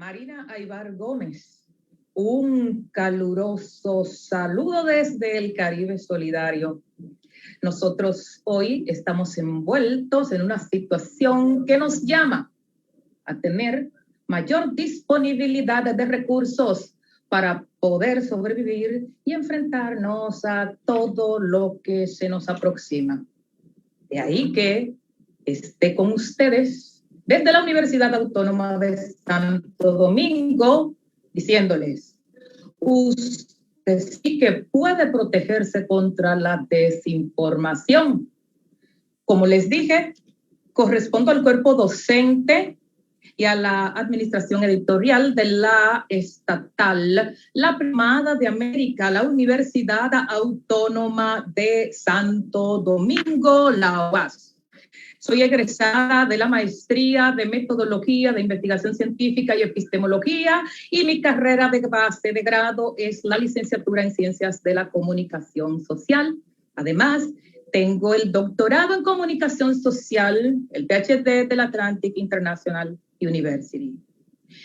Marina Aybar Gómez, un caluroso saludo desde el Caribe Solidario. Nosotros hoy estamos envueltos en una situación que nos llama a tener mayor disponibilidad de recursos para poder sobrevivir y enfrentarnos a todo lo que se nos aproxima. De ahí que esté con ustedes desde la Universidad Autónoma de Santo Domingo, diciéndoles, usted sí que puede protegerse contra la desinformación. Como les dije, correspondo al cuerpo docente y a la administración editorial de la estatal, la Primada de América, la Universidad Autónoma de Santo Domingo, la UAS. Soy egresada de la maestría de metodología de investigación científica y epistemología y mi carrera de base de grado es la licenciatura en ciencias de la comunicación social. Además, tengo el doctorado en comunicación social, el PhD de la Atlantic International University.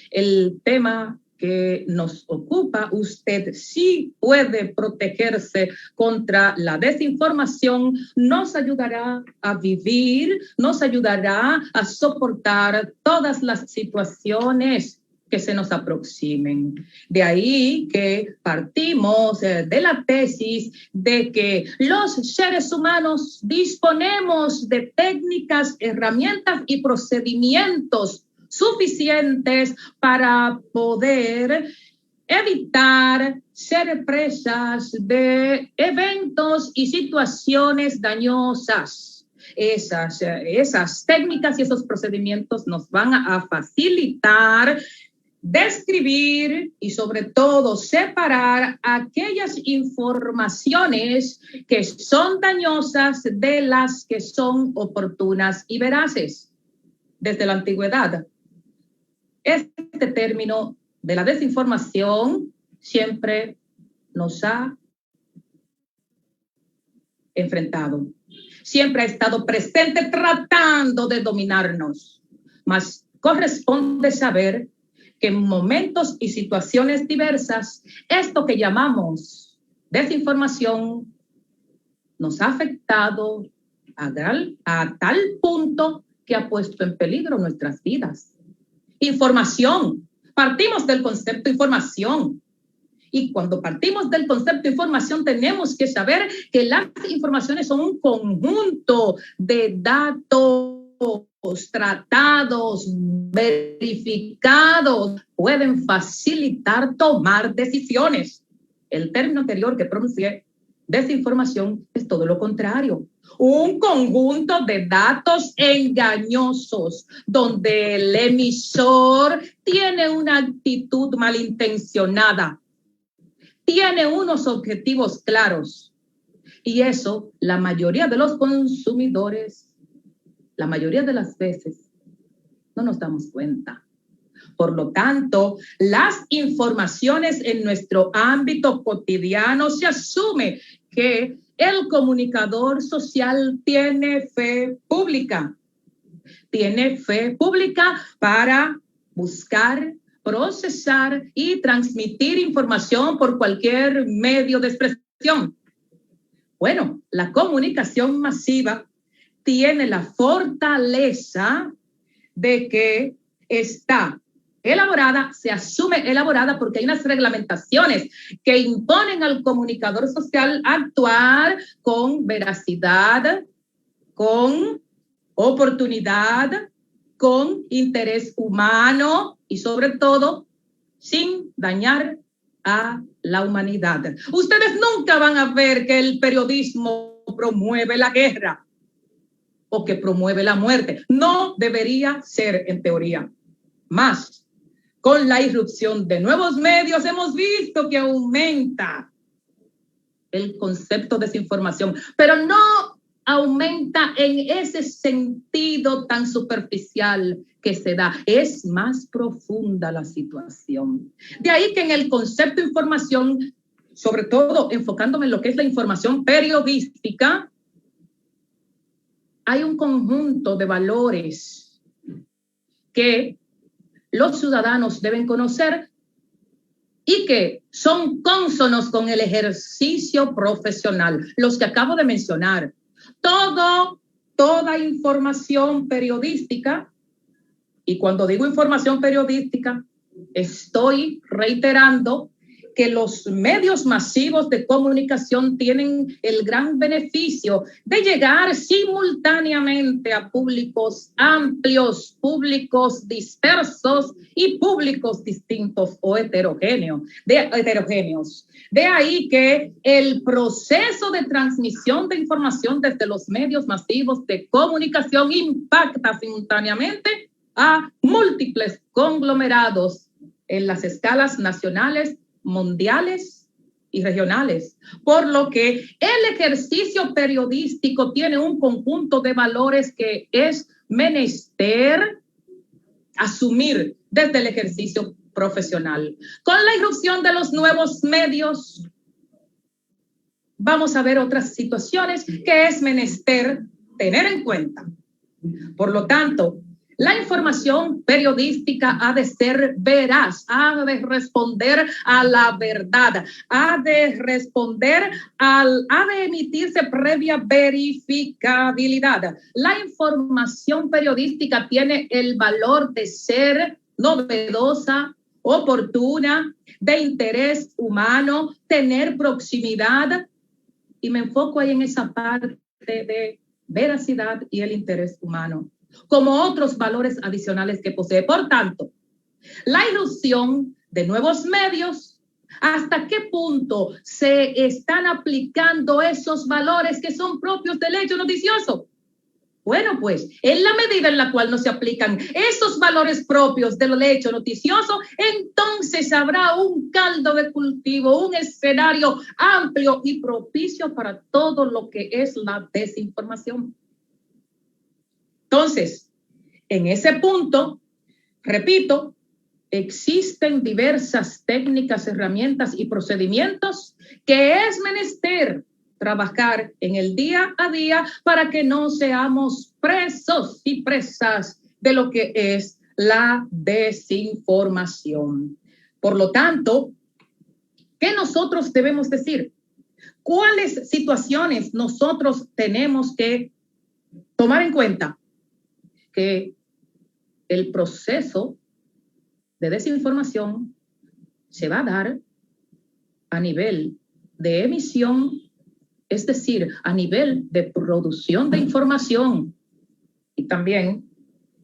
El tema que nos ocupa, usted sí puede protegerse contra la desinformación, nos ayudará a vivir, nos ayudará a soportar todas las situaciones que se nos aproximen. De ahí que partimos de la tesis de que los seres humanos disponemos de técnicas, herramientas y procedimientos suficientes para poder evitar ser presas de eventos y situaciones dañosas. Esas técnicas y esos procedimientos nos van a facilitar describir y sobre todo separar aquellas informaciones que son dañosas de las que son oportunas y veraces. Desde la antigüedad, este término de la desinformación siempre nos ha enfrentado, siempre ha estado presente tratando de dominarnos, mas corresponde saber que en momentos y situaciones diversas, esto que llamamos desinformación nos ha afectado a tal punto que ha puesto en peligro nuestras vidas. Información. Partimos del concepto información. Y cuando partimos del concepto información, tenemos que saber que las informaciones son un conjunto de datos tratados, verificados, pueden facilitar tomar decisiones. El término anterior que pronuncié, desinformación, es todo lo contrario. Un conjunto de datos engañosos donde el emisor tiene una actitud malintencionada, tiene unos objetivos claros y eso la mayoría de los consumidores, la mayoría de las veces, no nos damos cuenta. Por lo tanto, las informaciones en nuestro ámbito cotidiano se asume que el comunicador social tiene fe pública. Tiene fe pública para buscar, procesar y transmitir información por cualquier medio de expresión. Bueno, la comunicación masiva tiene la fortaleza de que está elaborada, se asume elaborada porque hay unas reglamentaciones que imponen al comunicador social actuar con veracidad, con oportunidad, con interés humano y sobre todo sin dañar a la humanidad. Ustedes nunca van a ver que el periodismo promueve la guerra o que promueve la muerte. No debería ser en teoría. Más, con la irrupción de nuevos medios hemos visto que aumenta el concepto de desinformación, pero no aumenta en ese sentido tan superficial que se da. Es más profunda la situación. De ahí que en el concepto de información, sobre todo enfocándome en lo que es la información periodística, hay un conjunto de valores que los ciudadanos deben conocer y que son cónsonos con el ejercicio profesional, los que acabo de mencionar. Toda información periodística, y cuando digo información periodística, estoy reiterando que los medios masivos de comunicación tienen el gran beneficio de llegar simultáneamente a públicos amplios, públicos dispersos y públicos distintos o heterogéneos. De ahí que el proceso de transmisión de información desde los medios masivos de comunicación impacta simultáneamente a múltiples conglomerados en las escalas nacionales, mundiales y regionales, por lo que el ejercicio periodístico tiene un conjunto de valores que es menester asumir desde el ejercicio profesional. Con la irrupción de los nuevos medios, vamos a ver otras situaciones que es menester tener en cuenta. Por lo tanto, la información periodística ha de ser veraz, ha de responder a la verdad, ha de emitirse previa verificabilidad. La información periodística tiene el valor de ser novedosa, oportuna, de interés humano, tener proximidad, y me enfoco ahí en esa parte de veracidad y el interés humano, como otros valores adicionales que posee. Por tanto, la irrupción de nuevos medios, ¿hasta qué punto se están aplicando esos valores que son propios del hecho noticioso? Bueno, pues, en la medida en la cual no se aplican esos valores propios del hecho noticioso, entonces habrá un caldo de cultivo, un escenario amplio y propicio para todo lo que es la desinformación. Entonces, en ese punto, repito, existen diversas técnicas, herramientas y procedimientos que es menester trabajar en el día a día para que no seamos presos y presas de lo que es la desinformación. Por lo tanto, ¿qué nosotros debemos decir? ¿Cuáles situaciones nosotros tenemos que tomar en cuenta? Que el proceso de desinformación se va a dar a nivel de emisión, es decir, a nivel de producción de información, y también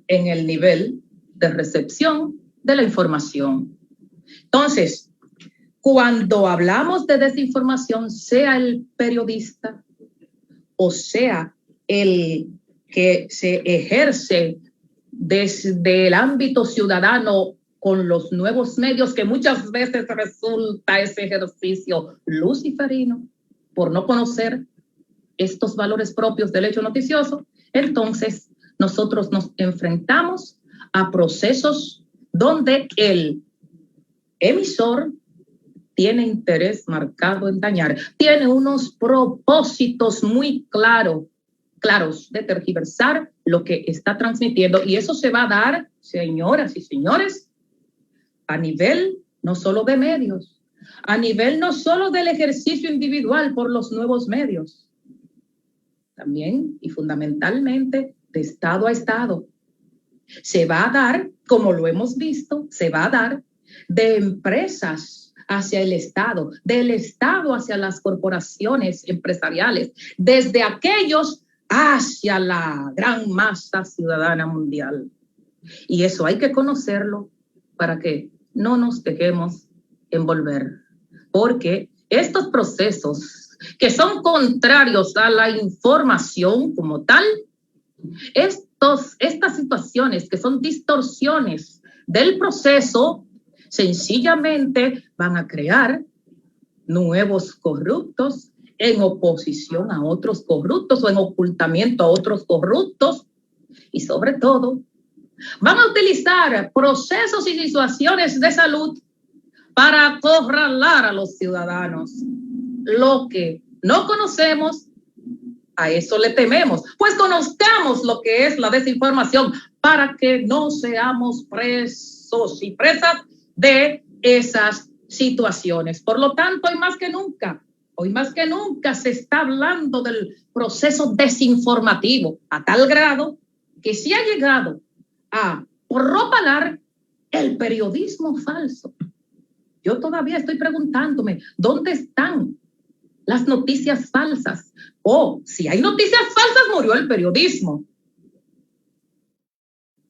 en el nivel de recepción de la información. Entonces, cuando hablamos de desinformación, sea el periodista o sea el que se ejerce desde el ámbito ciudadano con los nuevos medios, que muchas veces resulta ese ejercicio luciferino por no conocer estos valores propios del hecho noticioso, entonces nosotros nos enfrentamos a procesos donde el emisor tiene interés marcado en dañar, tiene unos propósitos muy claros de tergiversar lo que está transmitiendo, y eso se va a dar, señoras y señores, a nivel no solo de medios, a nivel no solo del ejercicio individual por los nuevos medios, también y fundamentalmente de estado a estado. Se va a dar, como lo hemos visto, se va a dar de empresas hacia el Estado, del Estado hacia las corporaciones empresariales, desde aquellos hacia la gran masa ciudadana mundial. Y eso hay que conocerlo para que no nos dejemos envolver, porque estos procesos que son contrarios a la información como tal, estas situaciones que son distorsiones del proceso, sencillamente van a crear nuevos corruptos en oposición a otros corruptos o en ocultamiento a otros corruptos, y sobre todo van a utilizar procesos y situaciones de salud para acorralar a los ciudadanos. Lo que no conocemos, a eso le tememos. Pues conozcamos lo que es la desinformación para que no seamos presos presos y presas de esas situaciones. Por lo tanto, hoy más que nunca se está hablando del proceso desinformativo a tal grado que se ha llegado a propalar el periodismo falso. Yo todavía estoy preguntándome, ¿dónde están las noticias falsas? O si hay noticias falsas, murió el periodismo.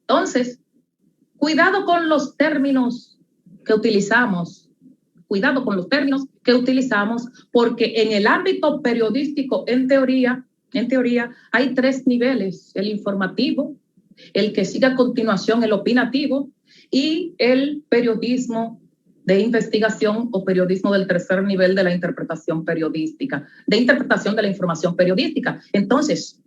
Entonces, cuidado con los términos que utilizamos. Cuidado con los términos que utilizamos, porque en el ámbito periodístico, en teoría, hay 3 niveles: el informativo, el que sigue a continuación, el opinativo, y el periodismo de investigación o periodismo del tercer nivel de la interpretación periodística, de interpretación de la información periodística. Entonces,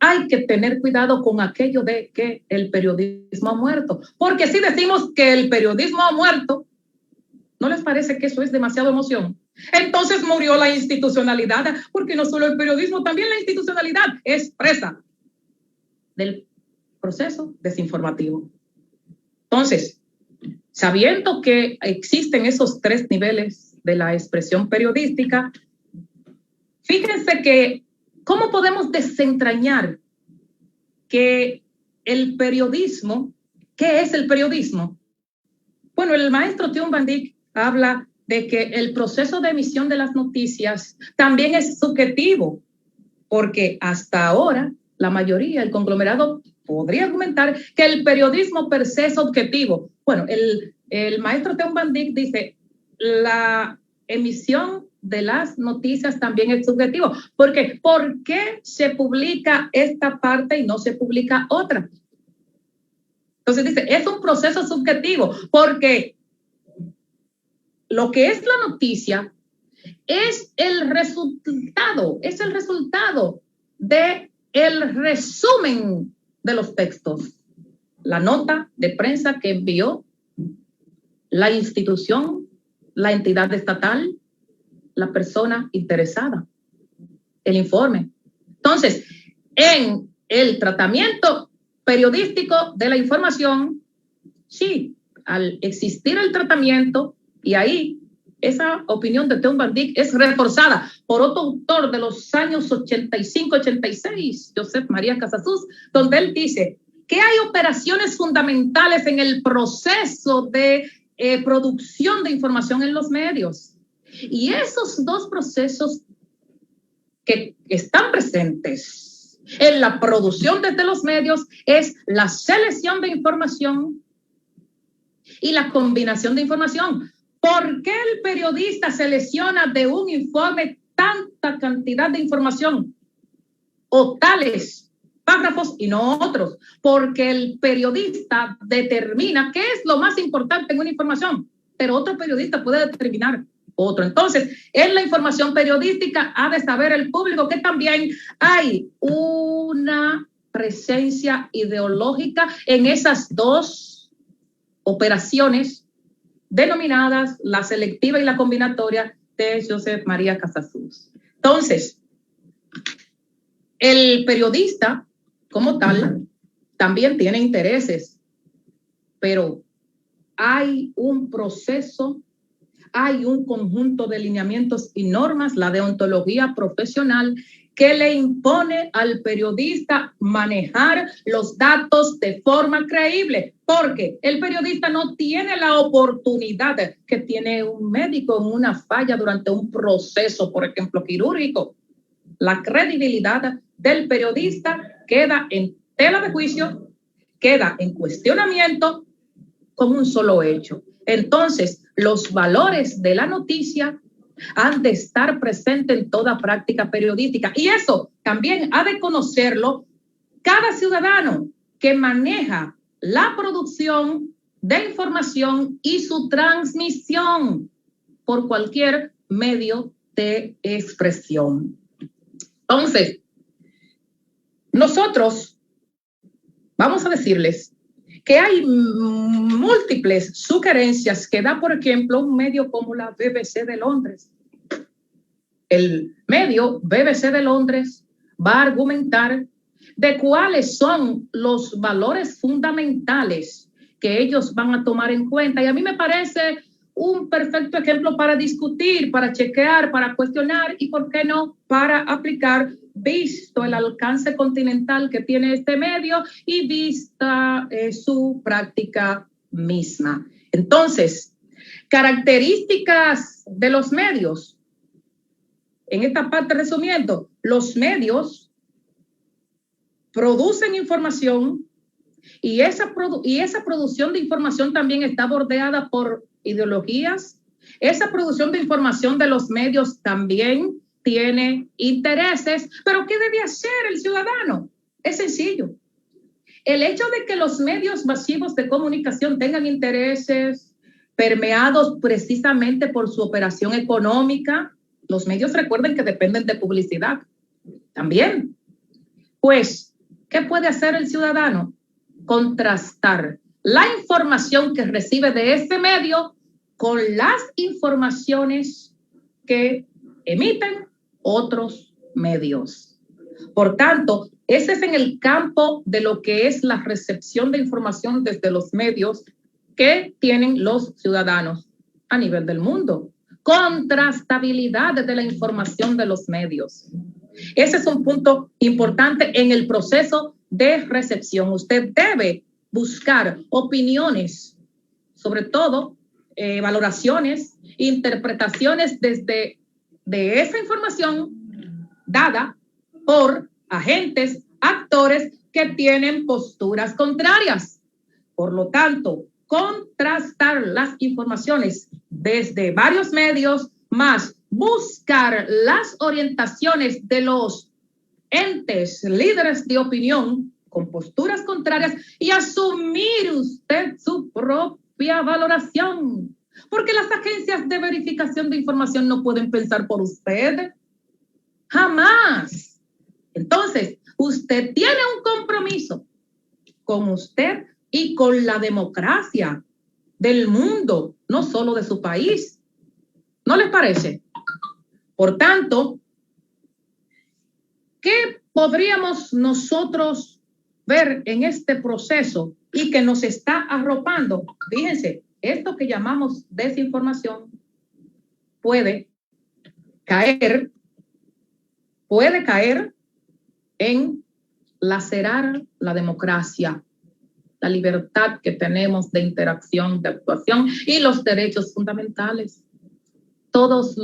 hay que tener cuidado con aquello de que el periodismo ha muerto, porque si decimos que el periodismo ha muerto, ¿no les parece que eso es demasiado emoción? Entonces murió la institucionalidad, porque no solo el periodismo, también la institucionalidad es presa del proceso desinformativo. Entonces, sabiendo que existen esos 3 niveles de la expresión periodística, fíjense que ¿cómo podemos desentrañar que el periodismo, qué es el periodismo? Bueno, el maestro Teun Van Dijk habla de que el proceso de emisión de las noticias también es subjetivo, porque hasta ahora la mayoría, el conglomerado, podría argumentar que el periodismo per se es objetivo. Bueno, el maestro Teun Van Dijk dice la emisión de las noticias también es subjetivo. ¿Por qué? ¿Por qué se publica esta parte y no se publica otra? Entonces dice, es un proceso subjetivo, porque lo que es la noticia es el resultado de el resumen de los textos. La nota de prensa que envió la institución, la entidad estatal, la persona interesada, el informe. Entonces, en el tratamiento periodístico de la información, sí, al existir el tratamiento, y ahí esa opinión de Teun Van Dijk es reforzada por otro autor de los años 85-86, Josep María Casasus, donde él dice que hay operaciones fundamentales en el proceso de producción de información en los medios. Y esos 2 procesos que están presentes en la producción desde los medios es la selección de información y la combinación de información. ¿Por qué el periodista selecciona de un informe tanta cantidad de información o tales párrafos y no otros? Porque el periodista determina qué es lo más importante en una información, pero otro periodista puede determinar otro. Entonces, en la información periodística ha de saber el público que también hay una presencia ideológica en esas 2 operaciones denominadas la selectiva y la combinatoria de Josep María Casasus. Entonces, el periodista como tal también tiene intereses, pero hay un proceso, hay un conjunto de lineamientos y normas, la deontología profesional, que le impone al periodista manejar los datos de forma creíble, porque el periodista no tiene la oportunidad que tiene un médico en una falla durante un proceso, por ejemplo, quirúrgico. La credibilidad del periodista queda en tela de juicio, queda en cuestionamiento con un solo hecho. Entonces, los valores de la noticia han de estar presentes en toda práctica periodística. Y eso también ha de conocerlo cada ciudadano que maneja la producción de información y su transmisión por cualquier medio de expresión. Entonces, nosotros vamos a decirles que hay múltiples sugerencias que da, por ejemplo, un medio como la BBC de Londres. El medio BBC de Londres va a argumentar de cuáles son los valores fundamentales que ellos van a tomar en cuenta. Y a mí me parece un perfecto ejemplo para discutir, para chequear, para cuestionar y, ¿por qué no?, para aplicar, visto el alcance continental que tiene este medio y vista su práctica misma. Entonces, características de los medios. En esta parte, resumiendo, los medios producen información y esa producción de información también está bordeada por ideologías. Esa producción de información de los medios también tiene intereses, pero ¿qué debe hacer el ciudadano? Es sencillo. El hecho de que los medios masivos de comunicación tengan intereses permeados precisamente por su operación económica, los medios, recuerden que dependen de publicidad también. Pues, ¿qué puede hacer el ciudadano? Contrastar la información que recibe de ese medio con las informaciones que emiten otros medios. Por tanto, ese es en el campo de lo que es la recepción de información desde los medios que tienen los ciudadanos a nivel del mundo. Contrastabilidad de la información de los medios. Ese es un punto importante en el proceso de recepción. Usted debe buscar opiniones, sobre todo valoraciones, interpretaciones de esa información dada por agentes, actores que tienen posturas contrarias. Por lo tanto, contrastar las informaciones desde varios medios, más buscar las orientaciones de los entes, líderes de opinión con posturas contrarias y asumir usted su propia valoración. Porque las agencias de verificación de información no pueden pensar por usted. Jamás. Entonces, usted tiene un compromiso con usted y con la democracia del mundo, no solo de su país. ¿No les parece? Por tanto, ¿qué podríamos nosotros ver en este proceso y que nos está arropando? Fíjense, esto que llamamos desinformación puede caer en lacerar la democracia, la libertad que tenemos de interacción, de actuación y los derechos fundamentales. Todas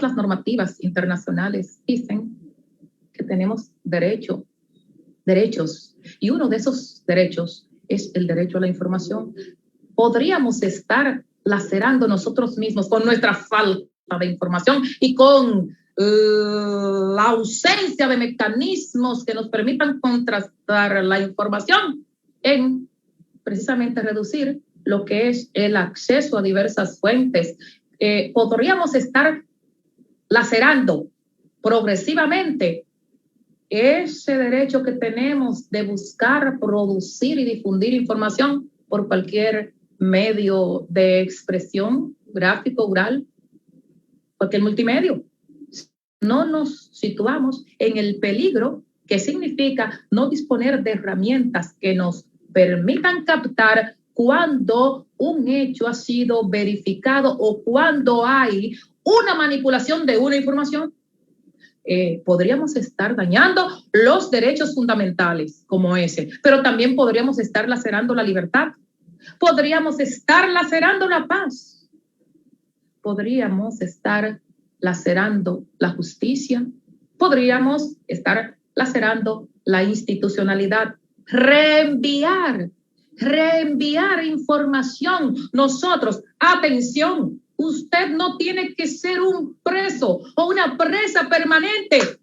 las normativas internacionales dicen que tenemos derechos, y uno de esos derechos es el derecho a la información. Podríamos estar lacerando nosotros mismos con nuestra falta de información y con la ausencia de mecanismos que nos permitan contrastar la información en precisamente reducir lo que es el acceso a diversas fuentes. Podríamos estar lacerando progresivamente ese derecho que tenemos de buscar, producir y difundir información por cualquier medio de expresión, gráfico, oral, cualquier multimedio. No nos situamos en el peligro que significa no disponer de herramientas que nos permitan captar cuando un hecho ha sido verificado o cuando hay una manipulación de una información. Podríamos estar dañando los derechos fundamentales como ese, pero también podríamos estar lacerando la libertad, podríamos estar lacerando la paz, podríamos estar lacerando la justicia, podríamos estar lacerando la institucionalidad, reenviar información. Nosotros, atención, usted no tiene que ser un preso o una presa permanente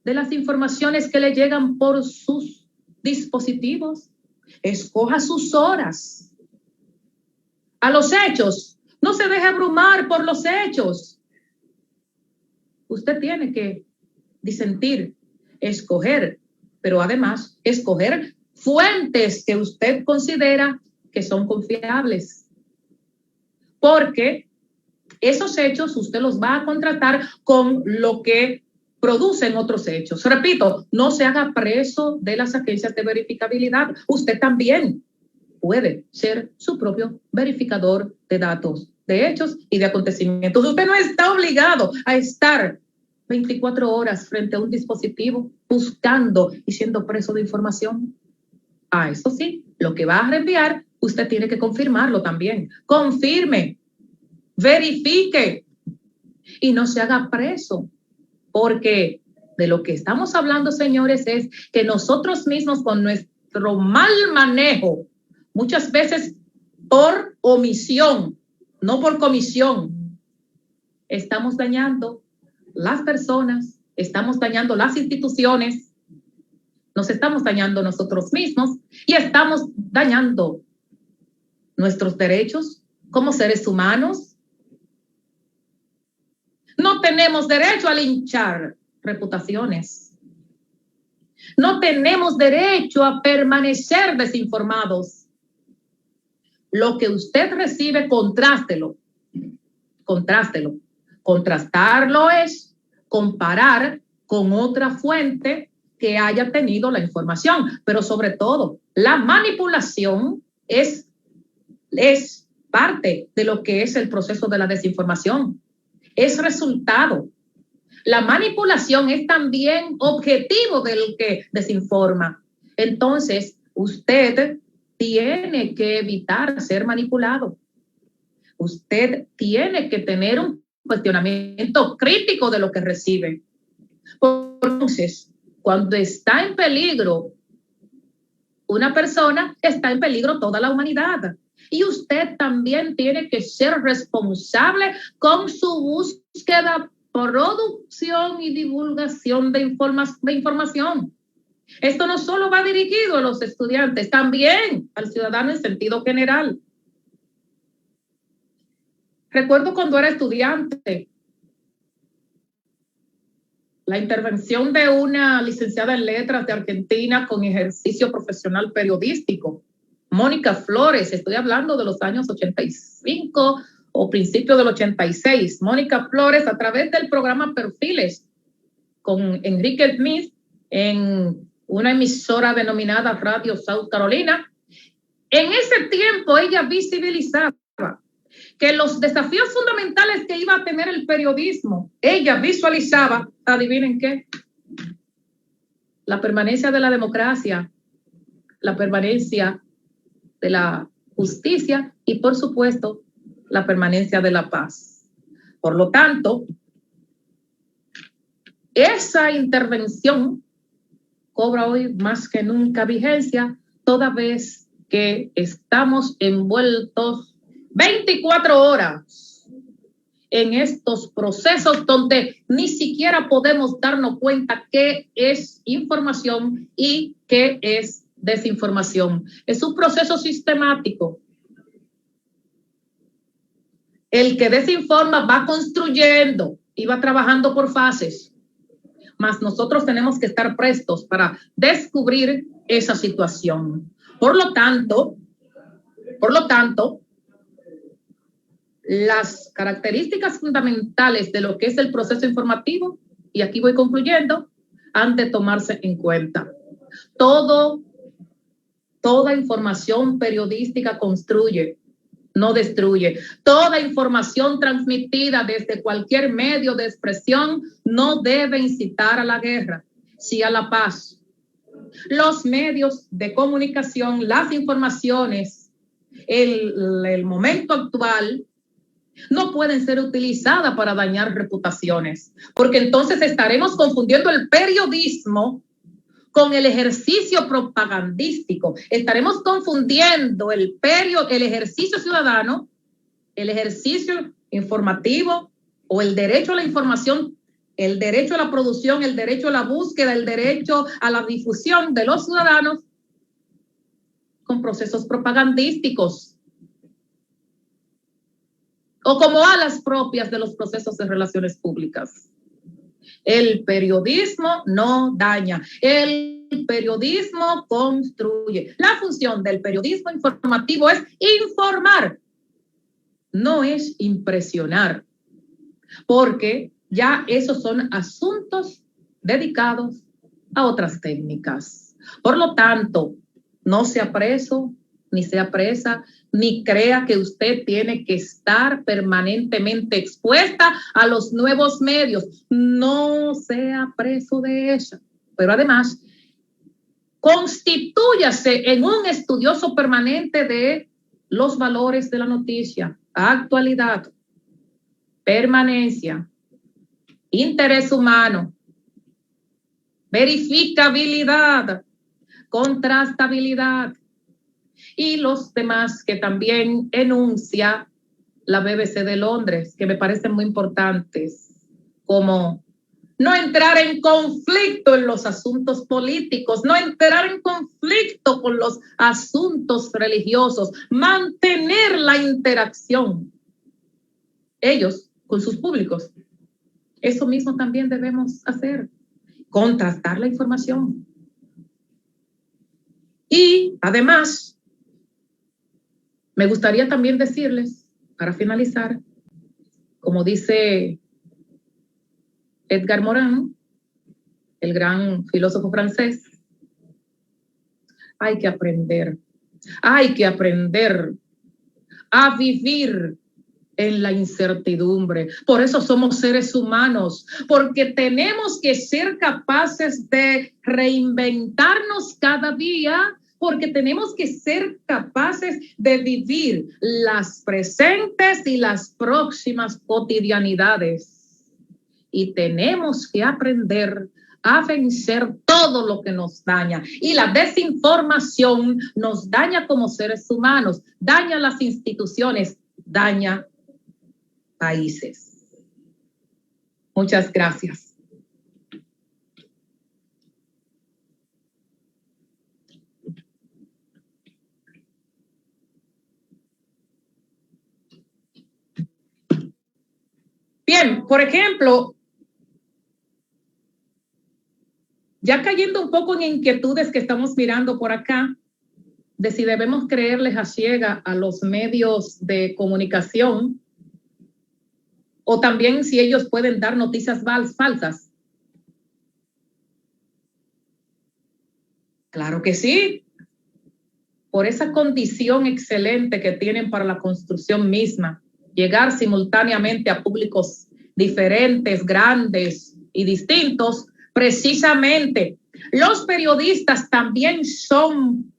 de las informaciones que le llegan por sus dispositivos. Escoja sus horas. A los hechos, no se deje abrumar por los hechos. Usted tiene que disentir, escoger, pero además escoger fuentes que usted considera que son confiables. Porque esos hechos usted los va a contratar con lo que producen otros hechos. Repito, no se haga preso de las agencias de verificabilidad. Usted también puede ser su propio verificador de datos, de hechos y de acontecimientos. Usted no está obligado a estar 24 horas frente a un dispositivo buscando y siendo preso de información. Eso sí, lo que va a reenviar, usted tiene que confirmarlo también. Confirme, verifique y no se haga preso. Porque de lo que estamos hablando, señores, es que nosotros mismos con nuestro mal manejo, muchas veces por omisión, no por comisión, estamos dañando las personas, estamos dañando las instituciones, nos estamos dañando nosotros mismos y estamos dañando nuestros derechos como seres humanos. No tenemos derecho a linchar reputaciones. No tenemos derecho a permanecer desinformados. Lo que usted recibe, contrástelo. Contrástelo. Contrastarlo es comparar con otra fuente que haya tenido la información. Pero sobre todo, la manipulación es parte de lo que es el proceso de la desinformación. Es resultado. La manipulación es también objetivo del que desinforma. Entonces, usted tiene que evitar ser manipulado. Usted tiene que tener un cuestionamiento crítico de lo que recibe. Entonces, cuando está en peligro una persona, está en peligro toda la humanidad. Y usted también tiene que ser responsable con su búsqueda, producción y divulgación de información. Esto no solo va dirigido a los estudiantes, también al ciudadano en sentido general. Recuerdo cuando era estudiante, la intervención de una licenciada en letras de Argentina con ejercicio profesional periodístico, Mónica Flores, estoy hablando de los años 85 o principios del 86. Mónica Flores, a través del programa Perfiles con Enrique Smith en una emisora denominada Radio South Carolina, en ese tiempo ella visibilizaba que los desafíos fundamentales que iba a tener el periodismo, ella visualizaba, adivinen qué, la permanencia de la democracia, la permanencia de la justicia y, por supuesto, la permanencia de la paz. Por lo tanto, esa intervención cobra hoy más que nunca vigencia, toda vez que estamos envueltos 24 horas en estos procesos donde ni siquiera podemos darnos cuenta qué es información y qué es desinformación. Es un proceso sistemático. El que desinforma va construyendo y va trabajando por fases, mas nosotros tenemos que estar prestos para descubrir esa situación. Por lo tanto, las características fundamentales de lo que es el proceso informativo, y aquí voy concluyendo, han de tomarse en cuenta. Toda información periodística construye, no destruye. Toda información transmitida desde cualquier medio de expresión no debe incitar a la guerra, sí a la paz. Los medios de comunicación, las informaciones, el momento actual, no pueden ser utilizadas para dañar reputaciones, porque entonces estaremos confundiendo el periodismo con el ejercicio propagandístico. Estaremos confundiendo el ejercicio ciudadano, el ejercicio informativo o el derecho a la información, el derecho a la producción, el derecho a la búsqueda, el derecho a la difusión de los ciudadanos con procesos propagandísticos o como alas propias de los procesos de relaciones públicas. El periodismo no daña, el periodismo construye. La función del periodismo informativo es informar, no es impresionar, porque ya esos son asuntos dedicados a otras técnicas. Por lo tanto, no sea preso, ni sea presa, ni crea que usted tiene que estar permanentemente expuesta a los nuevos medios. No sea preso de ella. Pero además, constitúyase en un estudioso permanente de los valores de la noticia, actualidad, permanencia, interés humano, verificabilidad, contrastabilidad y los demás que también enuncia la BBC de Londres, que me parecen muy importantes, como no entrar en conflicto en los asuntos políticos, no entrar en conflicto con los asuntos religiosos, mantener la interacción ellos con sus públicos. Eso mismo también debemos hacer, contrastar la información. Y además, me gustaría también decirles, para finalizar, como dice Edgar Morin, el gran filósofo francés, hay que aprender a vivir en la incertidumbre. Por eso somos seres humanos, porque tenemos que ser capaces de reinventarnos cada día, porque tenemos que ser capaces de vivir las presentes y las próximas cotidianidades. Y tenemos que aprender a vencer todo lo que nos daña. Y la desinformación nos daña como seres humanos, daña las instituciones, daña países. Muchas gracias. Bien, por ejemplo, ya cayendo un poco en inquietudes que estamos mirando por acá, de si debemos creerles a ciega a los medios de comunicación o también si ellos pueden dar noticias falsas. Claro que sí. Por esa condición excelente que tienen para la construcción misma, llegar simultáneamente a públicos diferentes, grandes y distintos, precisamente los periodistas también son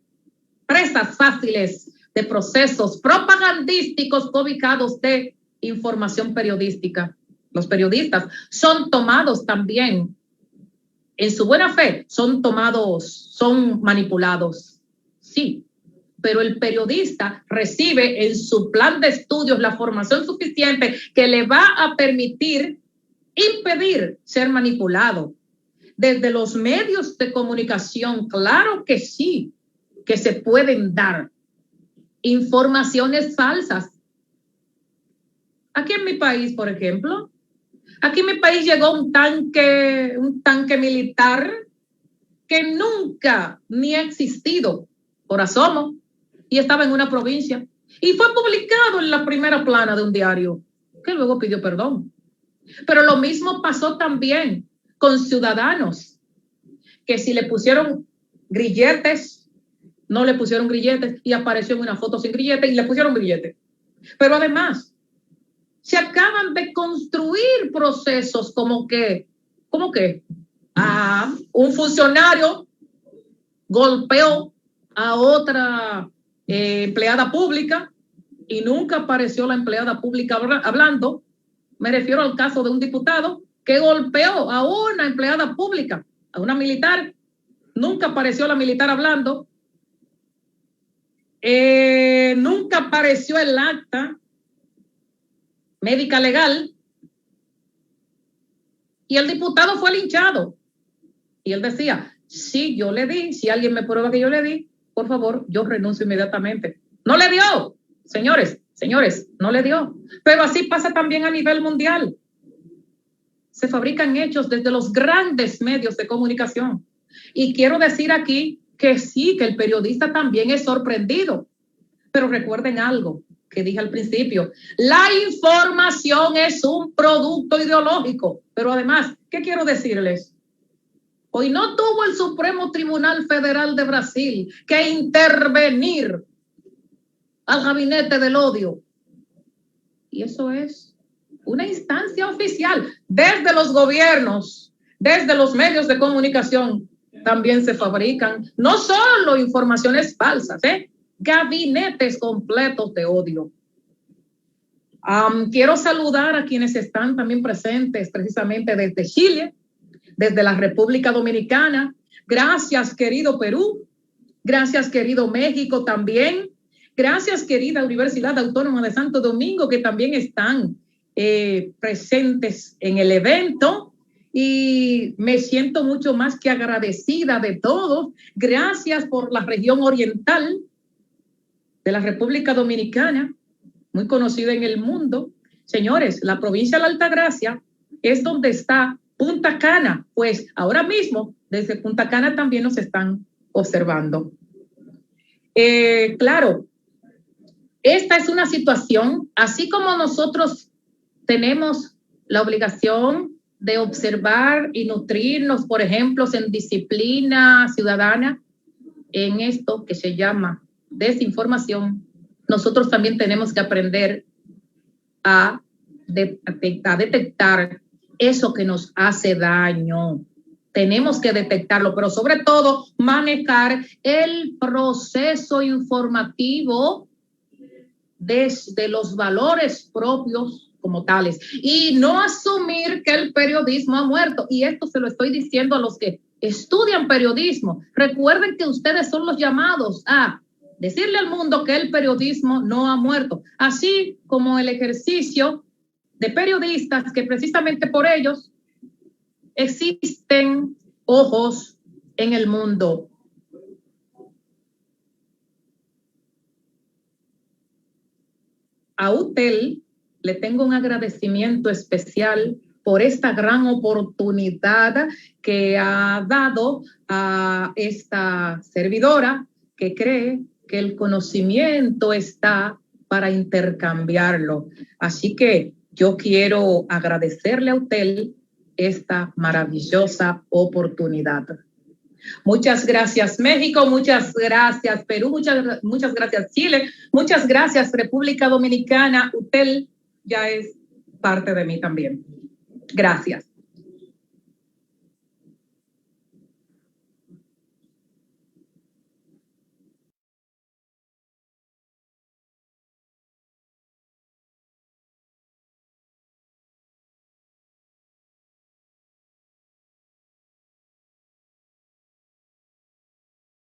presas fáciles de procesos propagandísticos cobijados de información periodística. Los periodistas son tomados también, en su buena fe, son manipulados. Sí, pero el periodista recibe en su plan de estudios la formación suficiente que le va a permitir impedir ser manipulado. Desde los medios de comunicación, claro que sí, que se pueden dar informaciones falsas. Aquí en mi país, por ejemplo, aquí en mi país llegó un tanque militar que nunca ni ha existido por asomo y estaba en una provincia y fue publicado en la primera plana de un diario que luego pidió perdón. Pero lo mismo pasó también con ciudadanos que si le pusieron grilletes, no le pusieron grilletes y apareció en una foto sin grilletes y le pusieron grilletes. Pero además, se acaban de construir procesos como que un funcionario golpeó a otra empleada pública y nunca apareció la empleada pública hablando. Me refiero al caso de un diputado que golpeó a una empleada pública, a una militar. Nunca apareció la militar hablando. Nunca apareció el acta médica legal y el diputado fue linchado. Y él decía, sí, yo le di, si alguien me prueba que yo le di, por favor, yo renuncio inmediatamente. No le dio, señores, no le dio. Pero así pasa también a nivel mundial. Se fabrican hechos desde los grandes medios de comunicación. Y quiero decir aquí que sí, que el periodista también es sorprendido. Pero recuerden algo que dije al principio, la información es un producto ideológico. Pero además, ¿qué quiero decirles? Hoy no tuvo el Supremo Tribunal Federal de Brasil que intervenir al gabinete del odio. Y eso es una instancia oficial. Desde los gobiernos, desde los medios de comunicación, también se fabrican no solo informaciones falsas, gabinetes completos de odio. Quiero saludar a quienes están también presentes precisamente desde Chile, desde la República Dominicana. Gracias, querido Perú. Gracias, querido México también. Gracias, querida Universidad Autónoma de Santo Domingo, que también están presentes en el evento. Y me siento mucho más que agradecida de todos. Gracias por la región oriental de la República Dominicana, muy conocida en el mundo. Señores, la provincia de la Altagracia es donde está Punta Cana. Pues ahora mismo, desde Punta Cana también nos están observando. Claro, esta es una situación, así como nosotros tenemos la obligación de observar y nutrirnos, por ejemplo, en disciplina ciudadana, en esto que se llama desinformación, nosotros también tenemos que aprender a detectar eso que nos hace daño. Tenemos que detectarlo, pero sobre todo manejar el proceso informativo desde los valores propios como tales y no asumir que el periodismo ha muerto. Y esto se lo estoy diciendo a los que estudian periodismo. Recuerden que ustedes son los llamados a decirle al mundo que el periodismo no ha muerto, así como el ejercicio de periodistas que precisamente por ellos existen ojos en el mundo. A UTEL le tengo un agradecimiento especial por esta gran oportunidad que ha dado a esta servidora que cree que el conocimiento está para intercambiarlo. Así que yo quiero agradecerle a UTEL esta maravillosa oportunidad. Muchas gracias, México. Muchas gracias, Perú. Muchas gracias, Chile. Muchas gracias, República Dominicana. UTEL ya es parte de mí también. Gracias.